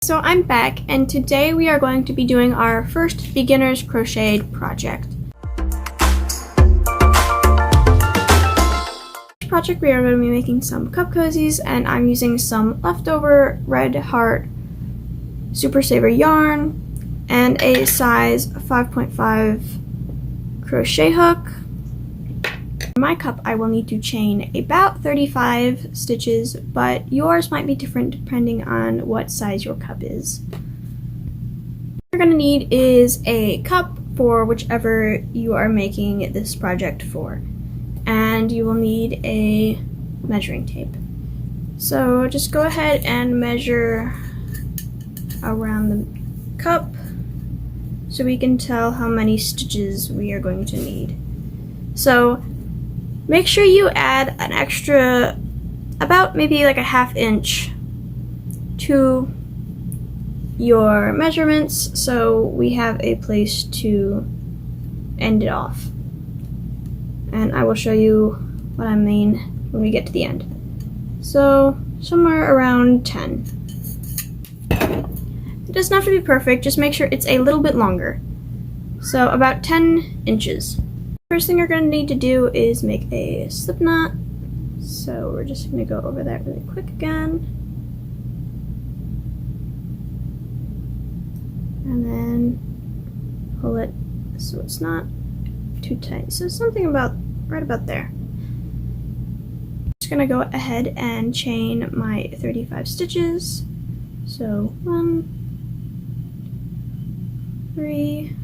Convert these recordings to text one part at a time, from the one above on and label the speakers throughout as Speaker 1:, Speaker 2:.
Speaker 1: So I'm back, and today we are going to be doing our first beginner's crocheted project. This project we are going to be making some cup cozies, and I'm using some leftover Red Heart Super Saver yarn and a size 5.5 crochet hook. For my cup I will need to chain about 35 stitches, but yours might be different depending on what size your cup is. What you're going to need is a cup for whichever you are making this project for, and you will need a measuring tape. So just go ahead and measure around the cup so we can tell how many stitches we are going to need. So make sure you add an extra, about maybe like a ½ inch to your measurements so we have a place to end it off. And I will show you what I mean when we get to the end. So somewhere around 10. It doesn't have to be perfect, just make sure it's a little bit longer. So about 10 inches. First thing you're going to need to do is make a slip knot. So we're just going to go over that really quick again. And then pull it so it's not too tight. So something about right about there. Just going to go ahead and chain my 35 stitches. So 1, 3,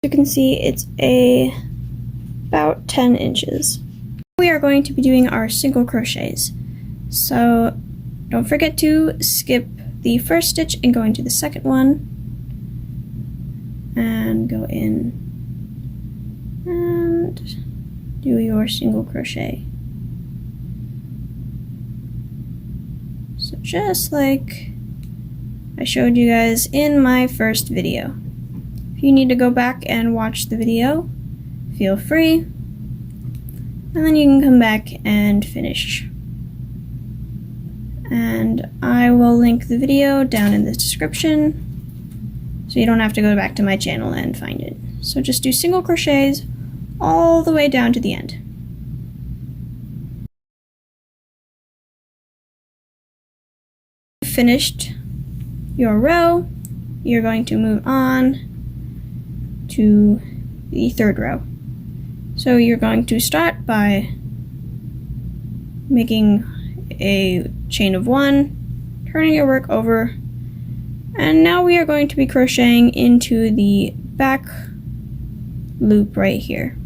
Speaker 1: you can see it's about 10 inches. We are going to be doing our single crochets. So don't forget to skip the first stitch and go into the second one and go in and do your single crochet. So just like I showed you guys in my first video. If you need to go back and watch the video, feel free, and then you can come back and finish. And I will link the video down in the description so you don't have to go back to my channel and find it. So just do single crochets all the way down to the end. Finished your row, you're going to move on to the third row. So you're going to start by making a chain of 1, turning your work over, and now we are going to be crocheting into the back loop right here.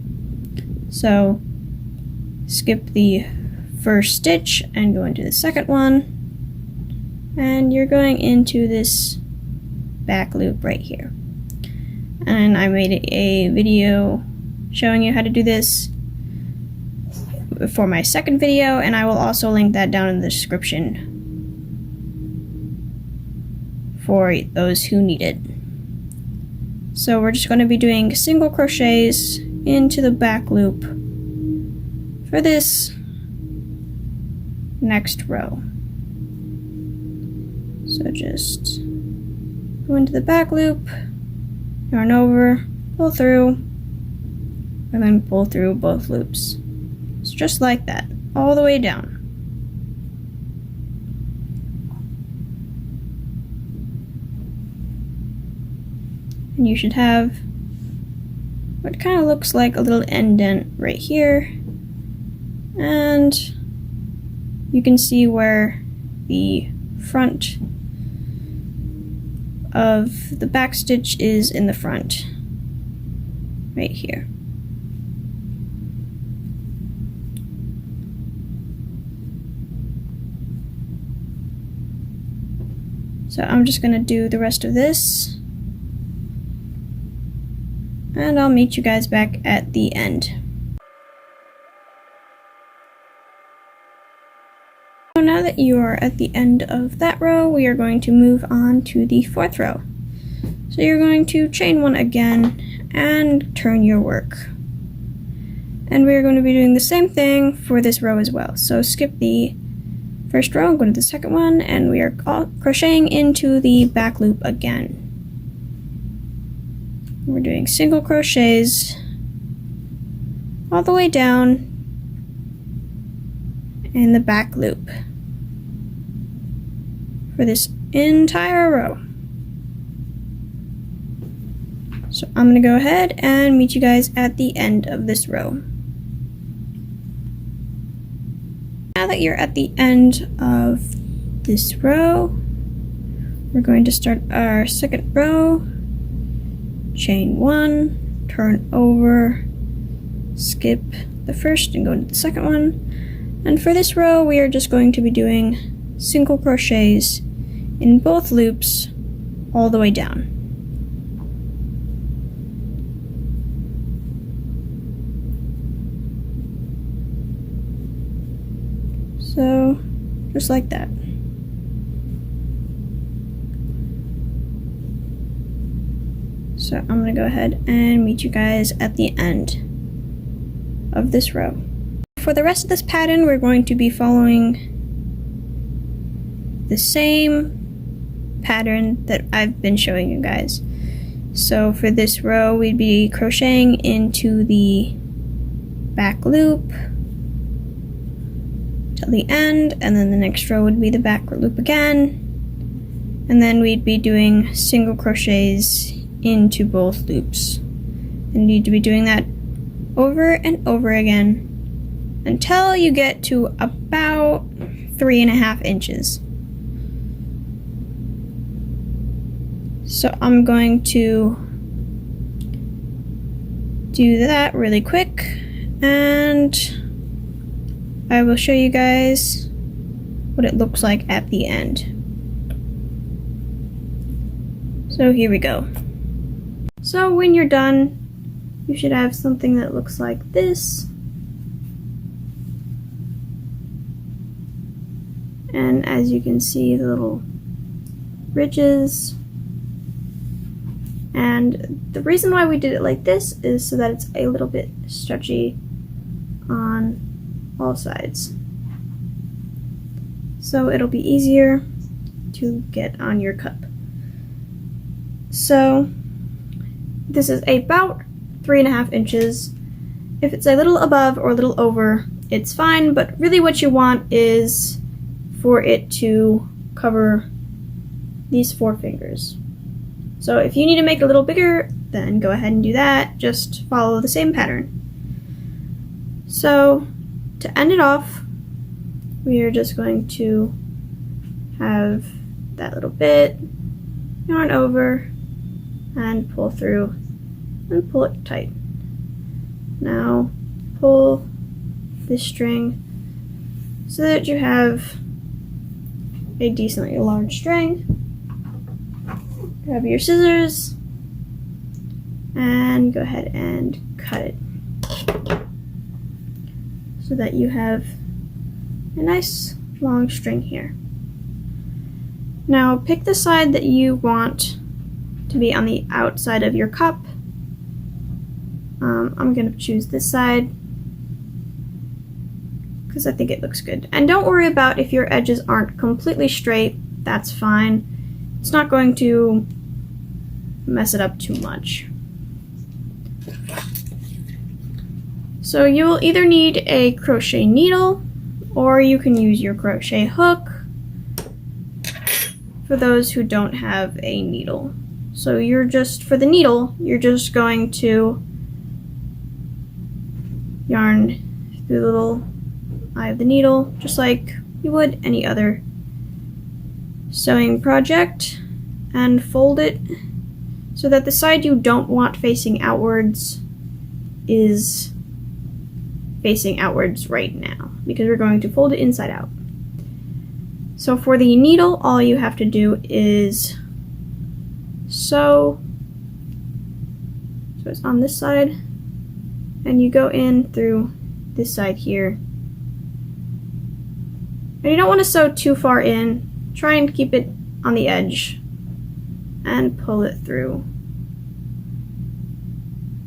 Speaker 1: So skip the first stitch and go into the second one, and you're going into this back loop right here. And I made a video showing you how to do this for my second video, and I will also link that down in the description for those who need it. So we're just going to be doing single crochets into the back loop for this next row. So just go into the back loop, yarn over, pull through, and then pull through both loops. It's just like that, all the way down. And you should have what kind of looks like a little indent right here. And you can see where the front of the back stitch is in the front, right here. So I'm just going to do the rest of this, and I'll meet you guys back at the end. So now that you are at the end of that row, we are going to move on to the fourth row. So you're going to chain 1 again and turn your work. And we're going to be doing the same thing for this row as well. So skip the first row, go to the second one, and we are crocheting into the back loop again. We're doing single crochets all the way down in the back loop for this entire row. So I'm going to go ahead and meet you guys at the end of this row. Now that you're at the end of this row, we're going to start our second row, chain 1, turn over, skip the first and go into the second one. And for this row, we are just going to be doing single crochets in both loops all the way down. So, just like that. So I'm going to go ahead and meet you guys at the end of this row. For the rest of this pattern, we're going to be following the same pattern that I've been showing you guys. So for this row, we'd be crocheting into the back loop till the end, and then the next row would be the back loop again, and then we'd be doing single crochets into both loops, and need to be doing that over and over again until you get to about 3.5 inches. So I'm going to do that really quick, and I will show you guys what it looks like at the end. So here we go. So when you're done, you should have something that looks like this. And as you can see, the little ridges. And the reason why we did it like this is so that it's a little bit stretchy on all sides. So it'll be easier to get on your cup. So this is about 3.5 inches. If it's a little above or a little over, it's fine, but really what you want is for it to cover these 4 fingers. So if you need to make it a little bigger, then go ahead and do that. Just follow the same pattern. So to end it off, we are just going to have that little bit, yarn over, and pull through, and pull it tight. Now pull this string so that you have a decently large string. Grab your scissors and go ahead and cut it so that you have a nice long string here. Now pick the side that you want to be on the outside of your cup. I'm going to choose this side because I think it looks good. And don't worry about if your edges aren't completely straight, that's fine. It's not going to mess it up too much. So you will either need a crochet needle or you can use your crochet hook for those who don't have a needle. So you're just, for the needle, you're just going to yarn through the little eye of the needle, just like you would any other sewing project, and fold it so that the side you don't want facing outwards is facing outwards right now, because we're going to fold it inside out. So for the needle, all you have to do is sew, so it's on this side, and you go in through this side here. And you don't want to sew too far in, try and keep it on the edge, and pull it through.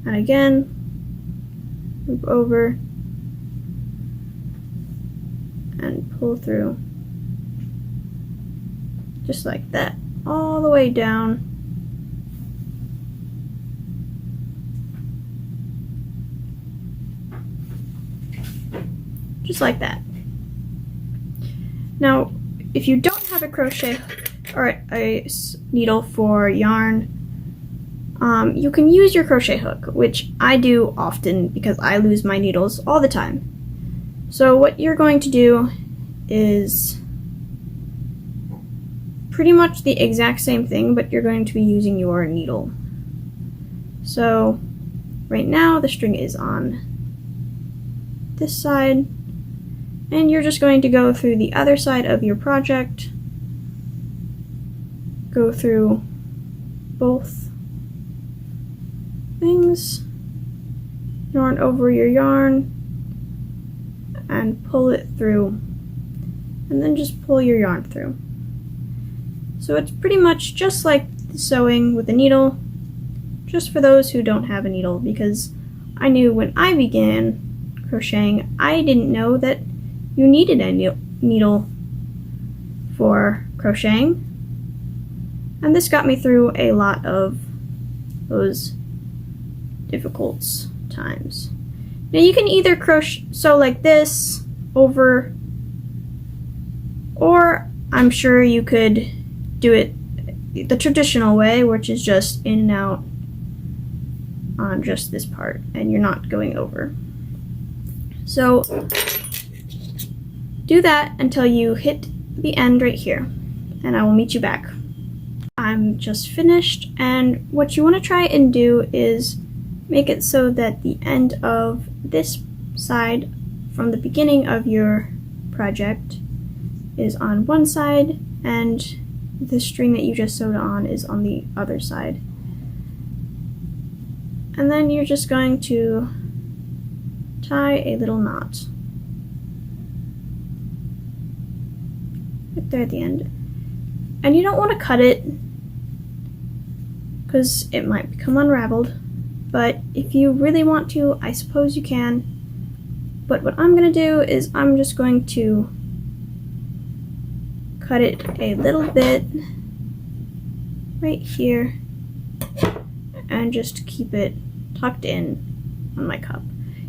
Speaker 1: And again, loop over, and pull through. Just like that, all the way down. Just like that. Now, if you don't have a crochet or a needle for yarn, you can use your crochet hook, which I do often because I lose my needles all the time. So what you're going to do is pretty much the exact same thing, but you're going to be using your needle. So right now the string is on this side, and you're just going to go through the other side of your project, go through both things, yarn over your yarn, and pull it through, and then just pull your yarn through. So it's pretty much just like sewing with a needle, just for those who don't have a needle, because I knew when I began crocheting, I didn't know that you needed a needle for crocheting, and this got me through a lot of those difficult times. Now you can either sew like this over, or I'm sure you could do it the traditional way, which is just in and out on just this part, and you're not going over. So do that until you hit the end right here, and I will meet you back. I'm just finished, and what you want to try and do is make it so that the end of this side from the beginning of your project is on one side, and the string that you just sewed on is on the other side. And then you're just going to tie a little knot right there at the end. And you don't want to cut it because it might become unraveled, but if you really want to, I suppose you can. But what I'm going to do is I'm just going to cut it a little bit right here and just keep it tucked in on my cup.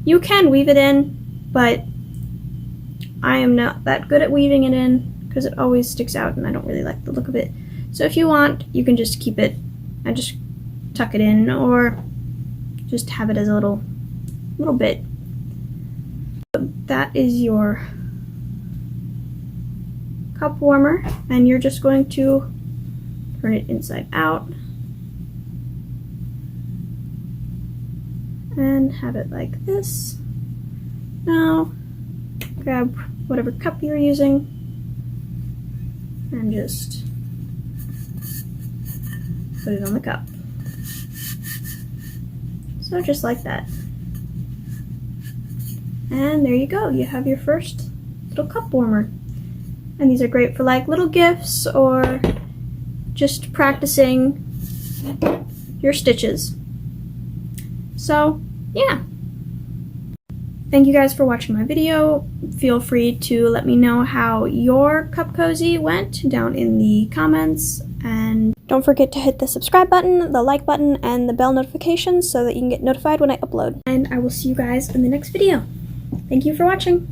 Speaker 1: You can weave it in, but I am not that good at weaving it in because it always sticks out and I don't really like the look of it. So if you want, you can just keep it and just tuck it in, or just have it as a little bit. That is your cup warmer, and you're just going to turn it inside out and have it like this. Now grab whatever cup you're using and just put it on the cup. So just like that. And there you go, you have your first little cup warmer. And these are great for like little gifts or just practicing your stitches. So yeah. Thank you guys for watching my video. Feel free to let me know how your cup cozy went down in the comments, and don't forget to hit the subscribe button, the like button, and the bell notifications so that you can get notified when I upload. And I will see you guys in the next video. Thank you for watching.